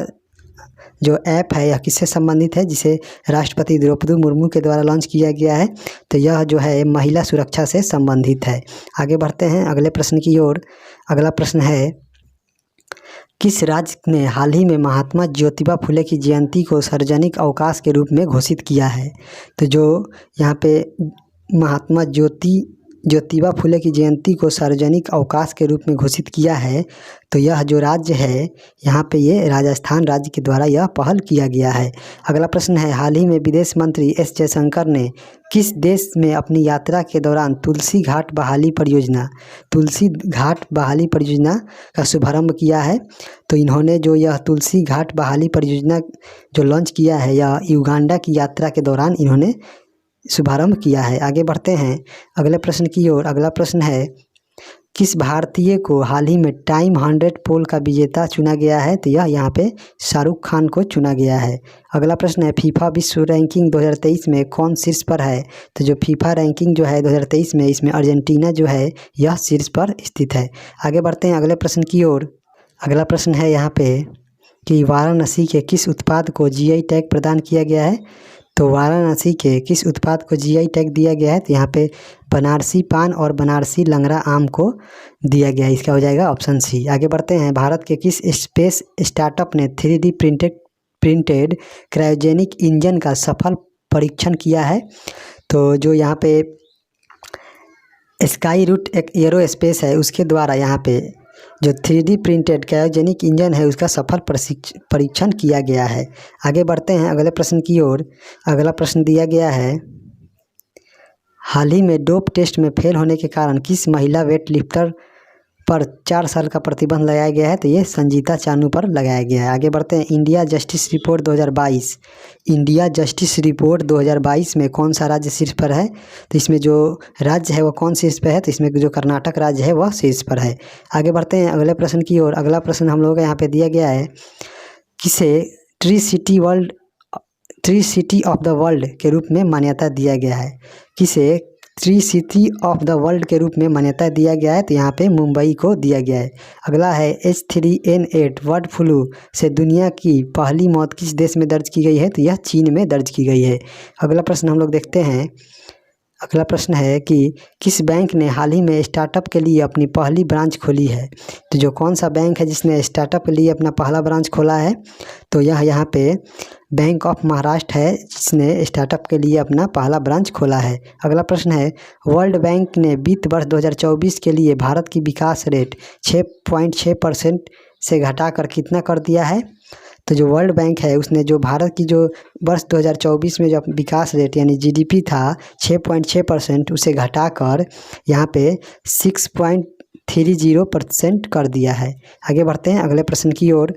जो ऐप है यह किससे संबंधित है जिसे राष्ट्रपति द्रौपदी मुर्मू के द्वारा लॉन्च किया गया है? तो यह जो है महिला सुरक्षा से संबंधित है। आगे बढ़ते हैं अगले प्रश्न की ओर। अगला प्रश्न है, किस राज्य ने हाल ही में महात्मा ज्योतिबा फुले की जयंती को सार्वजनिक अवकाश के रूप में घोषित किया है? तो जो यहाँ पे महात्मा ज्योतिबा फुले की जयंती को सार्वजनिक अवकाश के रूप में घोषित किया है तो यह जो राज्य है यहाँ पे ये राजस्थान राज्य के द्वारा यह पहल किया गया है। अगला प्रश्न है, हाल ही में विदेश मंत्री एस जयशंकर ने किस देश में अपनी यात्रा के दौरान तुलसी घाट बहाली परियोजना का शुभारंभ किया है? तो इन्होंने जो यह तुलसी घाट बहाली परियोजना जो लॉन्च किया है यह युगांडा की यात्रा के दौरान इन्होंने शुभारंभ किया है। आगे बढ़ते हैं अगले प्रश्न की ओर। अगला प्रश्न है, किस भारतीय को हाल ही में टाइम 100 पोल का विजेता चुना गया है? तो यह यहाँ पे शाहरुख खान को चुना गया है। अगला प्रश्न है, फीफा विश्व रैंकिंग 2023 में कौन शीर्ष पर है? तो जो फीफा रैंकिंग जो है 2023 में इसमें अर्जेंटीना जो है यह शीर्ष पर स्थित है। आगे बढ़ते हैं अगले प्रश्न की ओर। अगला प्रश्न है यहाँ पे कि वाराणसी के किस उत्पाद को जीआई टैग प्रदान किया गया है? तो वाराणसी के किस उत्पाद को जीआई टैग दिया गया है? तो यहाँ पे बनारसी पान और बनारसी लंगड़ा आम को दिया गया है। इसका हो जाएगा ऑप्शन सी। आगे बढ़ते हैं, भारत के किस स्पेस स्टार्टअप ने 3D प्रिंटेड क्रायोजेनिक इंजन का सफल परीक्षण किया है? तो जो यहाँ पे स्काई रूट एक एरोस्पेस है उसके द्वारा यहाँ पे जो 3D प्रिंटेड क्रायोजेनिक इंजन है उसका सफल परीक्षण किया गया है। आगे बढ़ते हैं अगले प्रश्न की ओर। अगला प्रश्न दिया गया है, हाल ही में डोप टेस्ट में फेल होने के कारण किस महिला वेट लिफ्टर पर 4 साल का प्रतिबंध लगाया गया है, तो ये संजीता चानू पर लगाया गया है। आगे बढ़ते हैं, India justice report 2022। India justice report 2022 में कौन सा राज्य शीर्ष पर है? तो इसमें जो राज्य है वो कौन शीर्ष पर है? तो इसमें जो कर्नाटक राज्य है वह शीर्ष पर है। आगे बढ़ते हैं अगले प्रश्न की ओर। अगला प्रश्न हम लोगों को यहाँ पे दिया गया है, किसे tree city of the world के रूप में मान्यता दिया गया है? किसे tree city of the world के रूप में मान्यता दिया गया है? तो यहाँ पे मुंबई को दिया गया है। अगला है, H3N8 बर्ड फ्लू से दुनिया की पहली मौत किस देश में दर्ज की गई है? तो यह चीन में दर्ज की गई है। अगला प्रश्न हम लोग देखते हैं। अगला प्रश्न है कि किस बैंक ने हाल ही में स्टार्टअप के लिए अपनी पहली ब्रांच खोली है? तो जो कौन सा बैंक है जिसने स्टार्टअप के लिए अपना पहला ब्रांच खोला है? तो यह यहाँ पे बैंक ऑफ महाराष्ट्र है जिसने स्टार्टअप के लिए अपना पहला ब्रांच खोला है। अगला प्रश्न है, वर्ल्ड बैंक ने वित्त वर्ष 2024 के लिए भारत की विकास रेट 6.6% से घटाकर कितना कर दिया है? तो जो वर्ल्ड बैंक है उसने जो भारत की जो वर्ष 2024 में जो विकास रेट यानी जीडीपी था 6.6%, उसे घटाकर यहाँ पे 6.30% कर दिया है। आगे बढ़ते हैं अगले प्रश्न की ओर।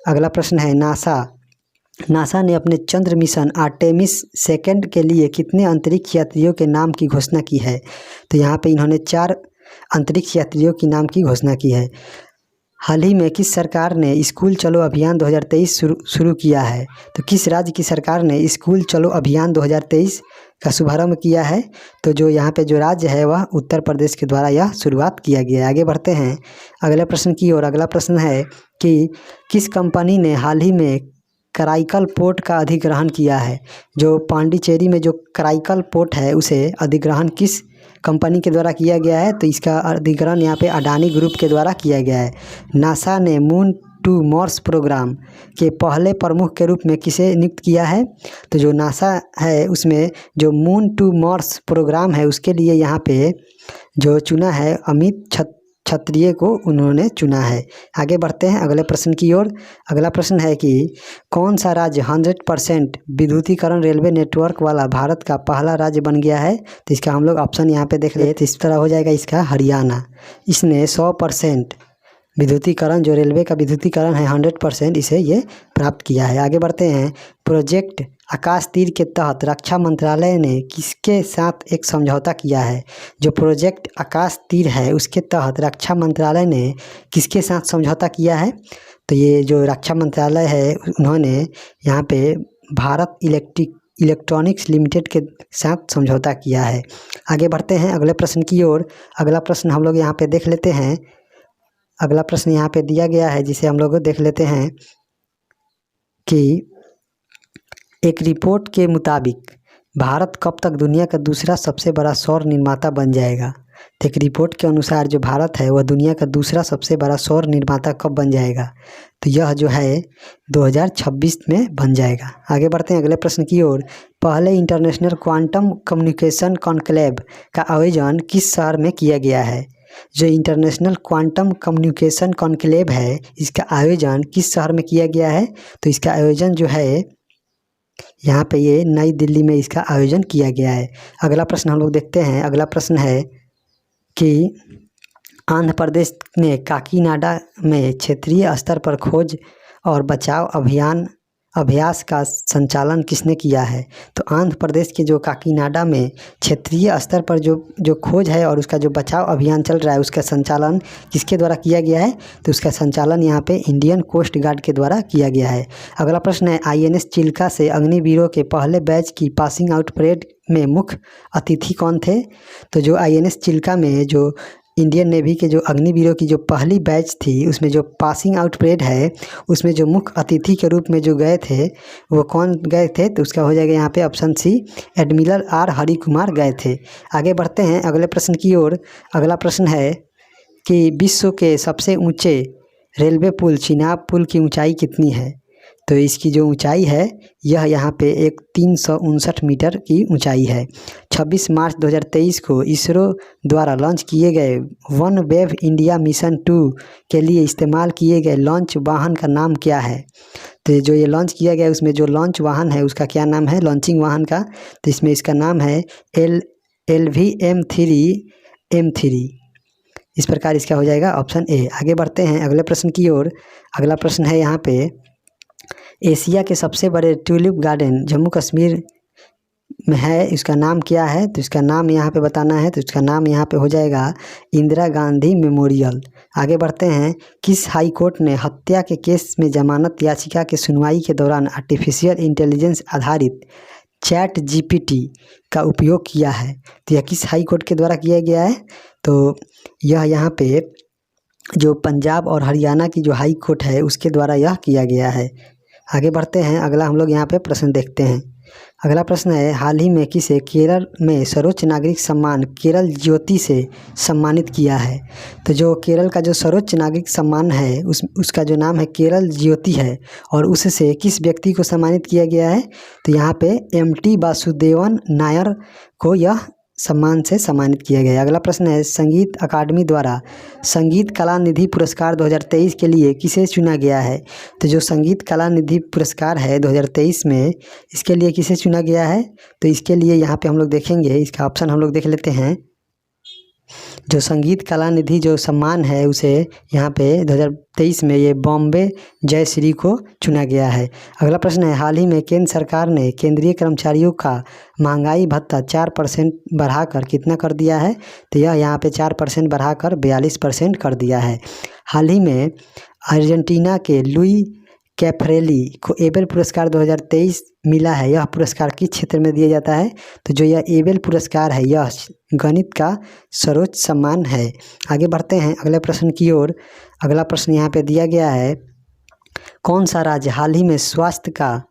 अगला प्रश्न है, नासा ने अपने चंद्र मिशन आर्टेमिस 2 के लिए कितने अंतरिक्ष यात्रियों के नाम की घोषणा की है? तो यहाँ पे इन्होंने 4 अंतरिक्ष यात्रियों की नाम की घोषणा की है। हाल ही में किस सरकार ने स्कूल चलो अभियान 2023 शुरू किया है? तो किस राज्य की सरकार ने स्कूल चलो अभियान 2023 का शुभारंभ किया है? तो जो यहाँ पे जो राज्य है वह उत्तर प्रदेश के द्वारा यह शुरुआत किया गया है। आगे बढ़ते हैं अगले प्रश्न की ओर। अगला प्रश्न है कि किस कंपनी ने हाल ही में कराईकल पोर्ट का अधिग्रहण किया है? जो पांडिचेरी में जो कराईकल पोर्ट है उसे अधिग्रहण किस कंपनी के द्वारा किया गया है? तो इसका अधिग्रहण यहाँ पे अडानी ग्रुप के द्वारा किया गया है। नासा ने मून टू मार्स प्रोग्राम के पहले प्रमुख के रूप में किसे नियुक्त किया है? तो जो नासा है उसमें जो मून टू मार्स प्रोग्राम है उसके लिए यहाँ पे जो चुना है अमित क्षत्रिय को उन्होंने चुना है। आगे बढ़ते हैं अगले प्रश्न की ओर। अगला प्रश्न है कि कौन सा राज्य 100% विद्युतीकरण रेलवे नेटवर्क वाला भारत का पहला राज्य बन गया है? तो इसका हम लोग ऑप्शन यहाँ पे देख ले तो इस तरह हो जाएगा इसका हरियाणा। इसने 100% विद्युतीकरण जो रेलवे का विद्युतीकरण है 100% इसे ये प्राप्त किया है। आगे बढ़ते हैं, प्रोजेक्ट आकाश तीर के तहत रक्षा मंत्रालय ने किसके साथ एक समझौता किया है? जो प्रोजेक्ट आकाश तीर है उसके तहत रक्षा मंत्रालय ने किसके साथ समझौता किया है? तो ये जो रक्षा मंत्रालय है उन्होंने यहाँ पे भारत इलेक्ट्रॉनिक्स लिमिटेड के साथ समझौता किया है। आगे बढ़ते हैं अगले प्रश्न की ओर। अगला प्रश्न हम लोग यहाँ पे देख लेते हैं। अगला प्रश्न यहाँ पे दिया गया है जिसे हम लोग देख लेते हैं कि एक रिपोर्ट के मुताबिक भारत कब तक दुनिया का दूसरा सबसे बड़ा सौर निर्माता बन जाएगा? तो एक रिपोर्ट के अनुसार जो भारत है वह दुनिया का दूसरा सबसे बड़ा सौर निर्माता कब बन जाएगा? तो यह जो है 2026 में बन जाएगा। आगे बढ़ते हैं अगले प्रश्न की ओर। पहले इंटरनेशनल क्वांटम कम्युनिकेशन कॉन्क्लेव का आयोजन किस शहर में किया गया है? जो इंटरनेशनल क्वांटम कम्युनिकेशन कॉन्क्लेव है इसका आयोजन किस शहर में किया गया है? तो इसका आयोजन जो है यहाँ पे ये नई दिल्ली में इसका आयोजन किया गया है। अगला प्रश्न हम लोग देखते हैं। अगला प्रश्न है कि आंध्र प्रदेश ने काकीनाडा में क्षेत्रीय स्तर पर खोज और बचाव अभ्यास का संचालन किसने किया है? तो आंध्र प्रदेश के जो काकीनाडा में क्षेत्रीय स्तर पर जो खोज है और उसका जो बचाव अभियान चल रहा है उसका संचालन किसके द्वारा किया गया है? तो उसका संचालन यहाँ पे इंडियन कोस्ट गार्ड के द्वारा किया गया है। अगला प्रश्न है, INS चिल्का से अग्निवीरों के पहले बैच की पासिंग आउट परेड में मुख्य अतिथि कौन थे? तो जो INS चिल्का में जो इंडियन नेवी के जो अग्निवीरों की जो पहली बैच थी उसमें जो पासिंग आउट परेड है उसमें जो मुख्य अतिथि के रूप में जो गए थे वो कौन गए थे? तो उसका हो जाएगा यहाँ पे option C, admiral R Hari Kumar गए थे। आगे बढ़ते हैं अगले प्रश्न की ओर। अगला प्रश्न है कि विश्व के सबसे ऊंचे रेलवे पुल चिनाब पुल की ऊंचाई कितनी है? तो इसकी जो ऊंचाई है यह यहाँ पे एक 359 मीटर की ऊंचाई है। 26 मार्च 2023 को इसरो द्वारा लॉन्च किए गए वन वेव इंडिया मिशन 2 के लिए इस्तेमाल किए गए लॉन्च वाहन का नाम क्या है? तो जो ये लॉन्च किया गया उसमें जो लॉन्च वाहन है उसका क्या नाम है लॉन्चिंग वाहन का? तो इसमें इसका नाम है LVM-3 M3। इस प्रकार इसका हो जाएगा ऑप्शन ए। आगे बढ़ते हैं अगले प्रश्न की ओर। अगला प्रश्न है यहाँ पे, एशिया के सबसे बड़े ट्यूलिप गार्डन जम्मू कश्मीर में है, इसका नाम क्या है? तो इसका नाम यहाँ पे बताना है। तो इसका नाम यहाँ पे हो जाएगा इंदिरा गांधी मेमोरियल। आगे बढ़ते हैं, किस हाई कोर्ट ने हत्या के केस में जमानत याचिका के सुनवाई के दौरान आर्टिफिशियल इंटेलिजेंस आधारित चैट जीपीटी का उपयोग किया है? तो यह किस हाई कोर्ट के द्वारा किया गया है? तो यह यहाँ पे जो पंजाब और हरियाणा की जो हाई कोर्ट है उसके द्वारा यह किया गया है। आगे बढ़ते हैं, अगला हम लोग यहाँ पे प्रश्न देखते हैं। अगला प्रश्न है, हाल ही में किसे केरल में सर्वोच्च नागरिक सम्मान केरल ज्योति से सम्मानित किया है? तो जो केरल का जो सर्वोच्च नागरिक सम्मान है उसका जो नाम है केरल ज्योति है, और उससे किस व्यक्ति को सम्मानित किया गया है? तो यहाँ पे एमटी वासुदेवन नायर को यह सम्मान से सम्मानित किया गया है। अगला प्रश्न है, संगीत अकादमी द्वारा संगीत कला निधि पुरस्कार 2023 के लिए किसे चुना गया है? तो जो संगीत कला निधि पुरस्कार है 2023 में, इसके लिए किसे चुना गया है? तो इसके लिए यहाँ पे हम लोग देखेंगे, इसका ऑप्शन हम लोग देख लेते हैं। जो संगीत कला निधि जो सम्मान है उसे यहाँ पे 2023 में ये बॉम्बे जयश्री को चुना गया है। अगला प्रश्न है, हाल ही में केंद्र सरकार ने केंद्रीय कर्मचारियों का महंगाई भत्ता 4% बढ़ाकर कितना कर दिया है? तो यह यहाँ पे 4% बढ़ाकर 42% कर दिया है। हाल ही में अर्जेंटीना के लुई कैफरेली को एबेल पुरस्कार 2023 मिला है। यह पुरस्कार किस क्षेत्र में दिया जाता है? तो जो यह एबेल पुरस्कार है यह गणित का सर्वोच्च सम्मान है। आगे बढ़ते हैं अगले प्रश्न की ओर। अगला प्रश्न यहाँ पे दिया गया है, कौन सा राज्य हाल ही में स्वास्थ्य का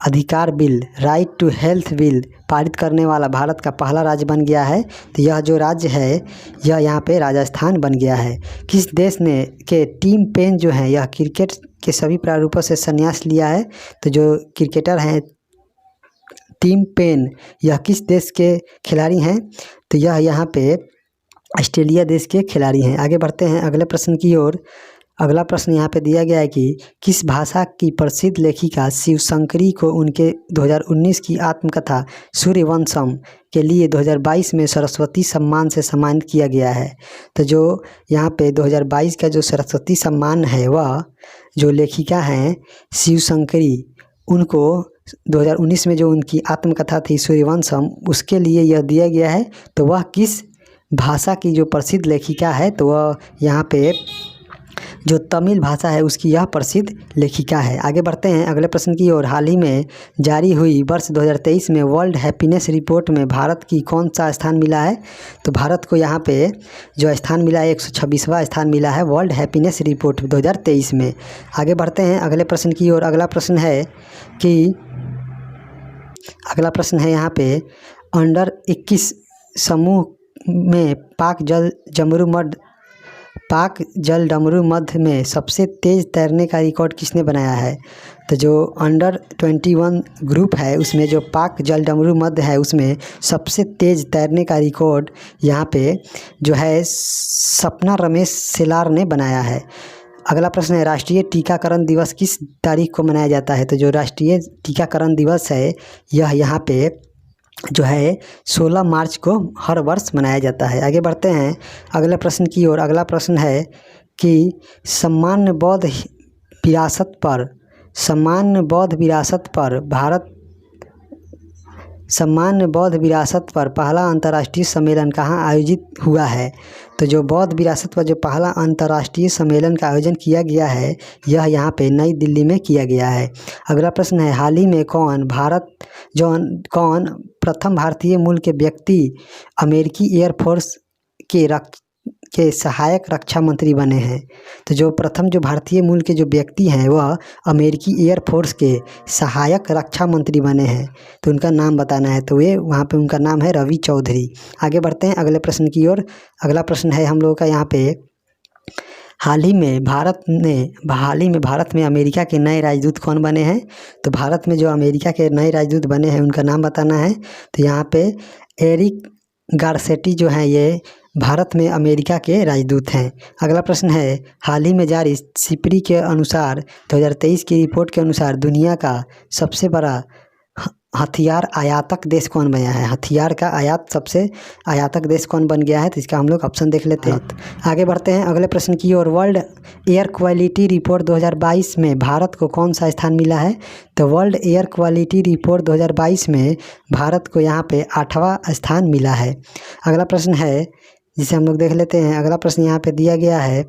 अधिकार bill right to health bill पारित करने वाला भारत का पहला राज्य बन गया है? तो यह जो राज्य है यह यहाँ पे राजस्थान बन गया है। किस देश ने के टीम पेन जो है यह क्रिकेट के सभी प्रारूपों से संन्यास लिया है? तो जो क्रिकेटर हैं टीम पेन यह किस देश के खिलाड़ी हैं? तो यह यहाँ पे ऑस्ट्रेलिया देश के खिलाड़ी हैं। आगे बढ़ते हैं अगले प्रश्न की ओर। अगला प्रश्न यहाँ पे दिया गया है कि किस भाषा की प्रसिद्ध लेखिका शिवशंकरी को उनके 2019 की आत्मकथा सूर्यवंशम के लिए 2022 में सरस्वती सम्मान से सम्मानित किया गया है? तो जो यहाँ पे 2022 का जो सरस्वती सम्मान है वह जो लेखिका हैं शिवशंकरी, उनको 2019 में जो उनकी आत्मकथा थी सूर्यवंशम उसके लिए यह दिया गया है। तो वह किस भाषा की जो प्रसिद्ध लेखिका है? तो वह यहाँ पे जो तमिल भाषा है उसकी यह प्रसिद्ध लेखिका है। आगे बढ़ते हैं अगले प्रश्न की ओर। हाल ही में जारी हुई वर्ष 2023 में वर्ल्ड हैप्पीनेस रिपोर्ट में भारत की कौन सा स्थान मिला है? तो भारत को यहाँ पे जो स्थान मिला है 126वां स्थान मिला है वर्ल्ड हैप्पीनेस रिपोर्ट 2023 में। आगे बढ़ते हैं अगले प्रश्न की ओर। अगला प्रश्न है यहाँ पे अंडर 21 समूह में पाक जल डमरू मध्य में सबसे तेज़ तैरने का रिकॉर्ड किसने बनाया है? तो जो अंडर 21 ग्रुप है उसमें जो पाक जल डमरू मध्य है उसमें सबसे तेज़ तैरने का रिकॉर्ड यहाँ पे जो है सपना रमेश सेलार ने बनाया है। अगला प्रश्न है, राष्ट्रीय टीकाकरण दिवस किस तारीख को मनाया जाता है? तो जो राष्ट्रीय टीकाकरण दिवस है यह यहाँ पे जो है 16 मार्च को हर वर्ष मनाया जाता है। आगे बढ़ते हैं अगले प्रश्न की ओर। अगला प्रश्न है कि सामान्य बौद्ध विरासत पर पहला अंतर्राष्ट्रीय सम्मेलन कहाँ आयोजित हुआ है? तो जो बौद्ध विरासत पर जो पहला अंतर्राष्ट्रीय सम्मेलन का आयोजन किया गया है यह यहाँ पे नई दिल्ली में किया गया है। अगला प्रश्न है, हाल ही में कौन प्रथम भारतीय मूल के व्यक्ति अमेरिकी एयरफोर्स के सहायक रक्षा मंत्री बने हैं? तो जो प्रथम जो भारतीय मूल के जो व्यक्ति हैं वह अमेरिकी एयरफोर्स के सहायक रक्षा मंत्री बने हैं। तो उनका नाम बताना है। तो ये वहाँ पे उनका नाम है रवि चौधरी। आगे बढ़ते हैं अगले प्रश्न की ओर। अगला प्रश्न है हम लोगों का यहाँ पे, हाल ही में भारत में अमेरिका के नए राजदूत कौन बने हैं? तो भारत में जो अमेरिका के नए राजदूत बने हैं उनका नाम बताना है। तो यहाँ पे एरिक गारसेटी जो हैं ये भारत में अमेरिका के राजदूत हैं। अगला प्रश्न है, हाल ही में जारी सिपरी के अनुसार 2023 की रिपोर्ट के अनुसार दुनिया का सबसे बड़ा हथियार आयातक देश कौन बना है? हथियार का सबसे आयातक देश कौन बन गया है? तो इसका हम लोग ऑप्शन देख लेते हैं। आगे बढ़ते हैं अगले प्रश्न की ओर। वर्ल्ड एयर क्वालिटी रिपोर्ट 2022 में भारत को कौन सा स्थान मिला है? तो वर्ल्ड एयर क्वालिटी रिपोर्ट 2022 में भारत को यहाँ पे 8वां स्थान मिला है। अगला प्रश्न है जिसे हम लोग देख लेते हैं। अगला प्रश्न यहाँ पे दिया गया है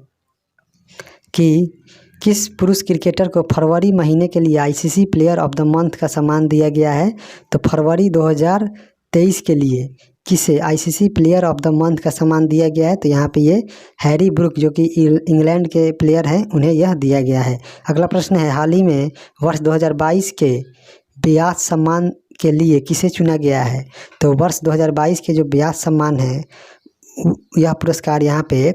कि किस पुरुष क्रिकेटर को फरवरी महीने के लिए ICC player of the month का सम्मान दिया गया है? तो फरवरी 2023 के लिए किसे ICC player of the month का सम्मान दिया गया है? तो यहाँ पे ये हैरी ब्रूक जो कि इंग्लैंड के प्लेयर हैं उन्हें यह दिया गया है। अगला प्रश्न है हाल ही में वर्ष 2022 के व्यास सम्मान के लिए किसे चुना गया है? तो वर्ष 2022 के जो व्यास सम्मान है यह पुरस्कार यहाँ पे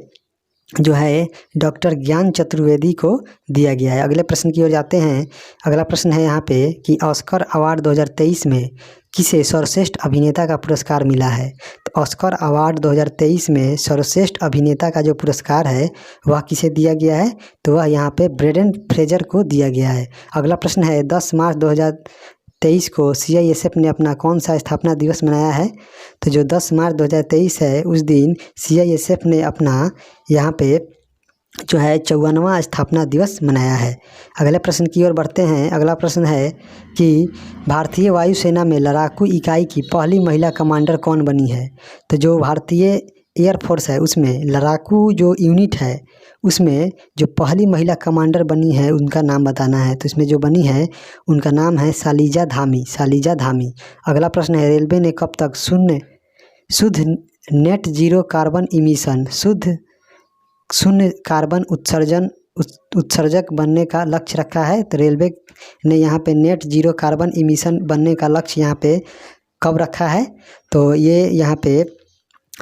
जो है डॉक्टर ज्ञान चतुर्वेदी को दिया गया है। अगले प्रश्न की ओर जाते हैं। अगला प्रश्न है यहाँ पे कि ऑस्कर अवार्ड 2023 में किसे सर्वश्रेष्ठ अभिनेता का पुरस्कार मिला है? तो ऑस्कर अवार्ड 2023 में सर्वश्रेष्ठ अभिनेता का जो पुरस्कार है वह किसे दिया गया है? तो वह यहाँ पे ब्रेंडन फ्रेजर को दिया गया है। अगला प्रश्न है 10 मार्च 2023 को CISF ने अपना कौन सा स्थापना दिवस मनाया है? तो जो 10 मार्च 2023 है उस दिन CISF ने अपना यहाँ पे जो है 54वां स्थापना दिवस मनाया है। अगले प्रश्न की ओर बढ़ते हैं। अगला प्रश्न है कि भारतीय वायुसेना में लड़ाकू इकाई की पहली महिला कमांडर कौन बनी है? तो जो भारतीय एयरफोर्स है उसमें लड़ाकू जो यूनिट है उसमें जो पहली महिला कमांडर बनी है उनका नाम बताना है। तो इसमें जो बनी है उनका नाम है शालिजा धामी, शालिजा धामी। अगला प्रश्न है रेलवे ने कब तक शुद्ध नेट जीरो कार्बन इमिशन शून्य कार्बन उत्सर्जक बनने का लक्ष्य रखा है? तो रेलवे ने यहाँ पे नेट जीरो कार्बन इमिशन बनने का लक्ष्य यहाँ पे कब रखा है? तो ये यहाँ पे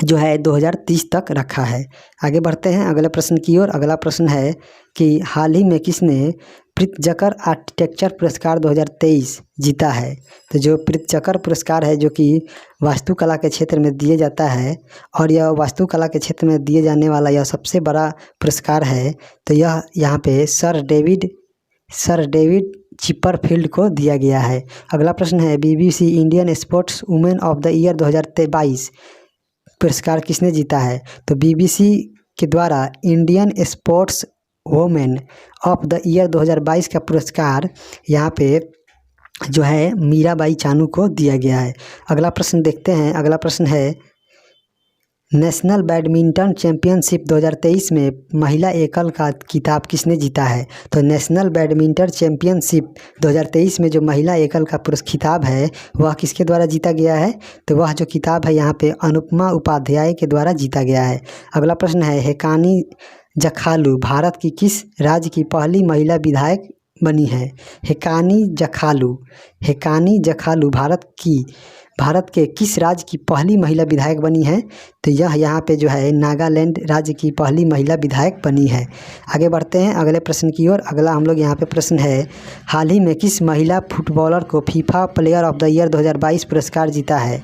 जो है 2030 तक रखा है। आगे बढ़ते हैं अगले प्रश्न की ओर। अगला प्रश्न है कि हाल ही में किसने प्रित्जकर आर्किटेक्चर पुरस्कार 2023 जीता है? तो जो प्रित्जकर पुरस्कार है जो कि वास्तुकला के क्षेत्र में दिया जाता है और यह वास्तुकला के क्षेत्र में दिए जाने वाला यह सबसे बड़ा पुरस्कार है। तो यह यहाँ पे सर डेविड चिपरफील्ड को दिया गया है। अगला प्रश्न है BBC Indian sports women of the year 2022 पुरस्कार किसने जीता है? तो BBC के द्वारा Indian sports women of the year 2022 का पुरस्कार यहाँ पे जो है मीराबाई चानू को दिया गया है। अगला प्रश्न देखते हैं। अगला प्रश्न है नेशनल बैडमिंटन चैंपियनशिप 2023 में महिला एकल का खिताब किसने जीता है? तो नेशनल बैडमिंटन चैंपियनशिप 2023 में जो महिला एकल का खिताब है वह किसके द्वारा जीता गया है? तो वह जो खिताब है यहाँ पे अनुपमा उपाध्याय के द्वारा जीता गया है। अगला प्रश्न है हेकानी जखालू भारत की किस राज्य की पहली महिला विधायक बनी है? हेकानी जखालू भारत के किस राज्य की पहली महिला विधायक बनी है? तो यह यहाँ पे जो है नागालैंड राज्य की पहली महिला विधायक बनी है। आगे बढ़ते हैं अगले प्रश्न की ओर। अगला हम लोग यहाँ पे प्रश्न है हाल ही में किस महिला फुटबॉलर को FIFA player of the year 2022 पुरस्कार जीता है?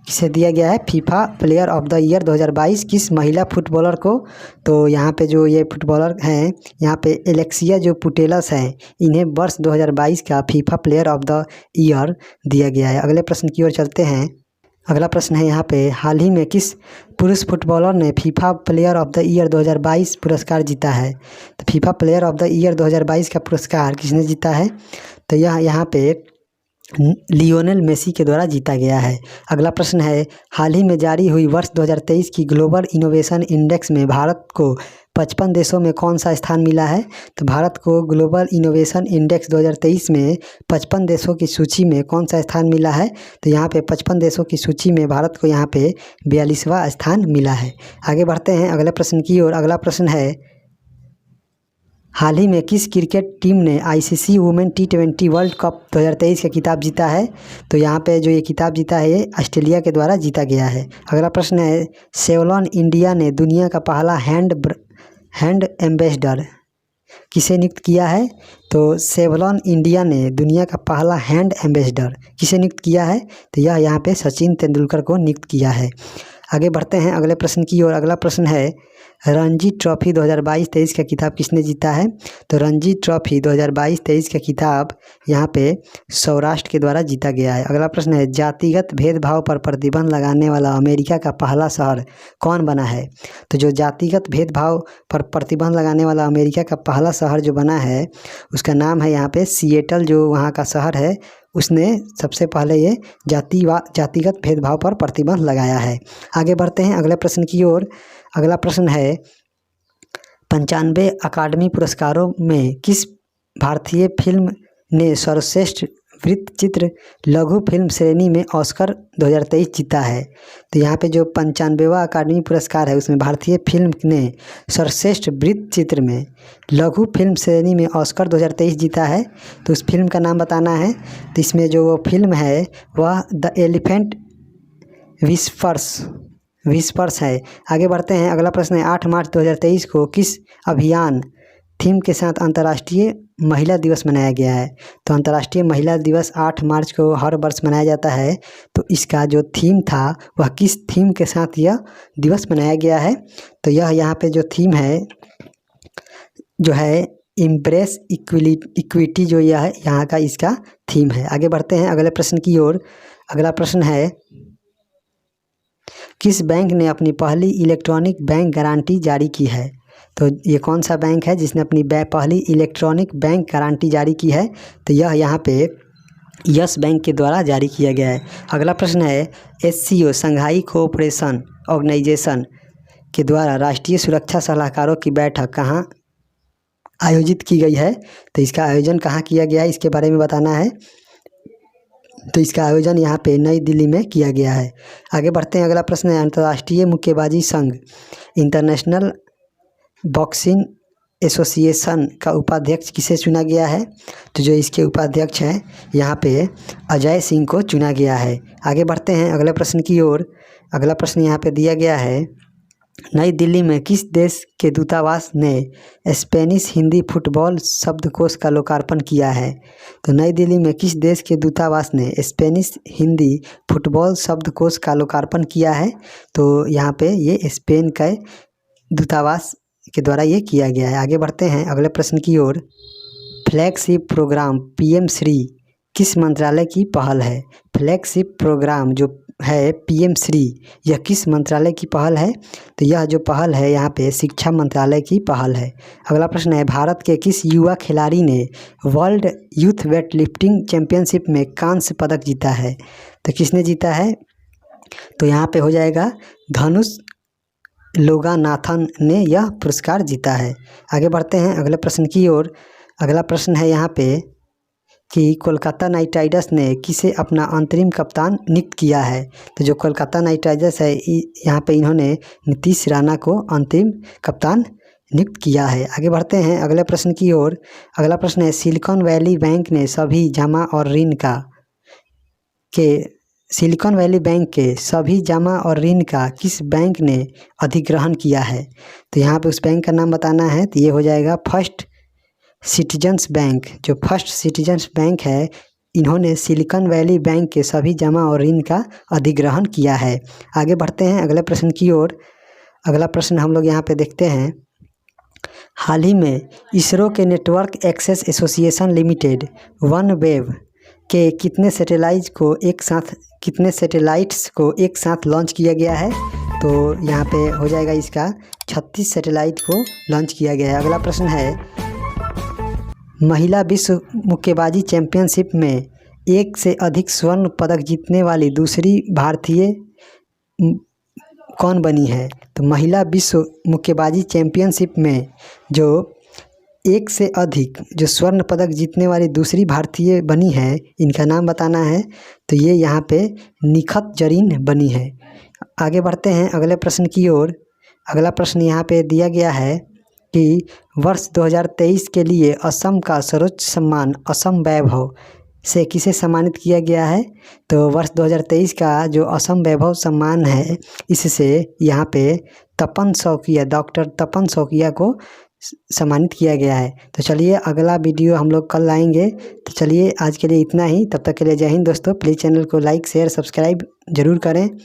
किसे दिया गया है FIFA player of the year 2022 किस महिला फुटबॉलर को? तो यहाँ पे जो ये फुटबॉलर हैं यहाँ पे एलेक्सिया जो पुटेलस हैं इन्हें वर्ष 2022 का FIFA player of the year दिया गया है। अगले प्रश्न की ओर चलते हैं। अगला प्रश्न है यहाँ पे हाल ही में किस पुरुष फुटबॉलर ने FIFA player of the year 2022 पुरस्कार जीता है? तो FIFA player of the year 2022 का पुरस्कार किसने जीता है? तो यह यहाँ पे लियोनेल मेसी के द्वारा जीता गया है। अगला प्रश्न है हाल ही में जारी हुई वर्ष 2023 की ग्लोबल इनोवेशन इंडेक्स में भारत को 55 देशों में कौन सा स्थान मिला है? तो भारत को ग्लोबल इनोवेशन इंडेक्स 2023 में 55 देशों की सूची में कौन सा स्थान मिला है? तो यहाँ पे 55 देशों की सूची में भारत को यहाँ पे 42वां स्थान मिला है। आगे बढ़ते हैं अगले प्रश्न की ओर। अगला प्रश्न है हाल ही में किस क्रिकेट टीम ने ICC women T20 world cup 2023 का खिताब जीता है? तो यहाँ पे जो ये खिताब जीता है ये ऑस्ट्रेलिया के द्वारा जीता गया है। अगला प्रश्न है सेवलॉन इंडिया ने दुनिया का पहला हैंड एम्बेसडर किसे नियुक्त किया है? तो सेवलॉन इंडिया ने दुनिया का पहला हैंड एम्बेसडर किसे नियुक्त किया है? तो यह यहाँ पे सचिन तेंदुलकर को नियुक्त किया है। आगे बढ़ते हैं अगले प्रश्न की ओर। अगला प्रश्न है रणजी ट्रॉफी 2022-23 का खिताब किसने जीता है? तो रणजी ट्रॉफी 2022-23 का खिताब यहाँ पे सौराष्ट्र के द्वारा जीता गया है। अगला प्रश्न है जातिगत भेदभाव पर प्रतिबंध लगाने वाला अमेरिका का पहला शहर कौन बना है? तो जो जातिगत भेदभाव पर प्रतिबंध लगाने वाला अमेरिका का पहला शहर जो बना है उसका नाम है यहाँ पे सिएटल, जो वहाँ का शहर है उसने सबसे पहले ये जातिगत भेदभाव पर प्रतिबंध लगाया है। आगे बढ़ते हैं अगले प्रश्न की ओर। अगला प्रश्न है 95 अकादमी पुरस्कारों में किस भारतीय फिल्म ने सर्वश्रेष्ठ वृत्तचित्र लघु फिल्म श्रेणी में ऑस्कर 2023 जीता है? तो यहाँ पे जो 95वां अकादमी पुरस्कार है उसमें भारतीय फिल्म ने सर्वश्रेष्ठ वृत्तचित्र में लघु फिल्म श्रेणी में ऑस्कर 2023 जीता है। तो उस फिल्म का नाम बताना है। तो इसमें जो वो फिल्म है वह द एलिफेंट विस्पर्स है। आगे बढ़ते हैं अगला प्रश्न है 8 मार्च 2023 को किस अभियान थीम के साथ अंतर्राष्ट्रीय महिला दिवस मनाया गया है? तो अंतर्राष्ट्रीय महिला दिवस 8 मार्च को हर वर्ष मनाया जाता है। तो इसका जो थीम था वह किस थीम के साथ यह दिवस मनाया गया है? तो यह यहाँ पे जो थीम है जो है इम्प्रेस इक्विटी जो यह है यहाँ का इसका थीम है। आगे बढ़ते हैं अगले प्रश्न की ओर। अगला प्रश्न है किस बैंक ने अपनी पहली इलेक्ट्रॉनिक बैंक गारंटी जारी की है? तो ये कौन सा बैंक है जिसने अपनी पहली इलेक्ट्रॉनिक बैंक गारंटी जारी की है? तो यह यहाँ पे यस बैंक के द्वारा जारी किया गया है। अगला प्रश्न है SCO शंघाई कोऑपरेशन ऑर्गेनाइजेशन के द्वारा राष्ट्रीय सुरक्षा सलाहकारों की बैठक कहाँ आयोजित की गई है? तो इसका आयोजन कहाँ किया गया है इसके बारे में बताना है। तो इसका आयोजन यहाँ पे नई दिल्ली में किया गया है। आगे बढ़ते हैं अगला प्रश्न है अंतर्राष्ट्रीय मुक्केबाजी संघ इंटरनेशनल बॉक्सिंग एसोसिएशन का उपाध्यक्ष किसे चुना गया है? तो जो इसके उपाध्यक्ष हैं यहाँ पे अजय सिंह को चुना गया है। आगे बढ़ते हैं अगले प्रश्न की ओर। अगला प्रश्न यहाँ पे दिया गया है नई दिल्ली में किस देश के दूतावास ने स्पेनिश हिंदी फुटबॉल शब्दकोश का लोकार्पण किया है? तो नई दिल्ली में किस देश के दूतावास ने स्पेनिश हिंदी फुटबॉल शब्दकोश का लोकार्पण किया है? तो यहाँ पे ये स्पेन का दूतावास के द्वारा ये किया गया है। आगे बढ़ते हैं अगले प्रश्न की ओर। फ्लैगशिप प्रोग्राम PM श्री किस मंत्रालय की पहल है? फ्लैगशिप प्रोग्राम जो है PM श्री यह किस मंत्रालय की पहल है? तो यह जो पहल है यहाँ पे शिक्षा मंत्रालय की पहल है। अगला प्रश्न है भारत के किस युवा खिलाड़ी ने world youth weight lifting championship में कांस्य पदक जीता है? तो किसने जीता है? तो यहाँ पे हो जाएगा धनुष लोगानाथन ने यह पुरस्कार जीता है। आगे बढ़ते हैं अगले प्रश्न की ओर। अगला प्रश्न है यहाँ पे कि कोलकाता नाइट राइडर्स ने किसे अपना अंतरिम कप्तान नियुक्त किया है? तो जो कोलकाता नाइट राइडर्स है यहाँ पे इन्होंने नीतीश राणा को अंतरिम कप्तान नियुक्त किया है। आगे बढ़ते हैं अगले प्रश्न की ओर। अगला प्रश्न है सिलिकॉन वैली बैंक ने सभी जमा और ऋण सिलिकॉन वैली बैंक के सभी जमा और ऋण का किस बैंक ने अधिग्रहण किया है? तो यहाँ पे उस बैंक का नाम बताना है। तो ये हो जाएगा फर्स्ट सिटीजन्स बैंक। जो फर्स्ट सिटीजन्स बैंक है इन्होंने सिलिकॉन वैली बैंक के सभी जमा और ऋण का अधिग्रहण किया है। आगे बढ़ते हैं अगले प्रश्न की ओर। अगला प्रश्न हम लोग यहाँ पे देखते हैं हाल ही में इसरो के network access association limited OneWeb के कितने सैटेलाइट्स को एक साथ लॉन्च किया गया है? तो यहाँ पे हो जाएगा इसका 36 सैटेलाइट को लॉन्च किया गया है। अगला प्रश्न है महिला विश्व मुक्केबाजी चैंपियनशिप में एक से अधिक स्वर्ण पदक जीतने वाली दूसरी भारतीय कौन बनी है? तो महिला विश्व मुक्केबाजी चैंपियनशिप में जो एक से अधिक जो स्वर्ण पदक जीतने वाली दूसरी भारतीय बनी है इनका नाम बताना है। तो ये यहाँ पे निखत जरीन बनी है। आगे बढ़ते हैं अगले प्रश्न की ओर। अगला प्रश्न यहाँ पे दिया गया है कि वर्ष 2023 के लिए असम का सर्वोच्च सम्मान असम वैभव से किसे सम्मानित किया गया है? तो वर्ष 2023 का जो असम वैभव सम्मान है इससे यहाँ पे डॉक्टर तपन शौकिया को सम्मानित किया गया है। तो चलिए अगला वीडियो हम लोग कल लाएंगे। तो चलिए आज के लिए इतना ही। तब तक के लिए जय हिंद दोस्तों। प्लीज़ चैनल को लाइक शेयर सब्सक्राइब ज़रूर करें।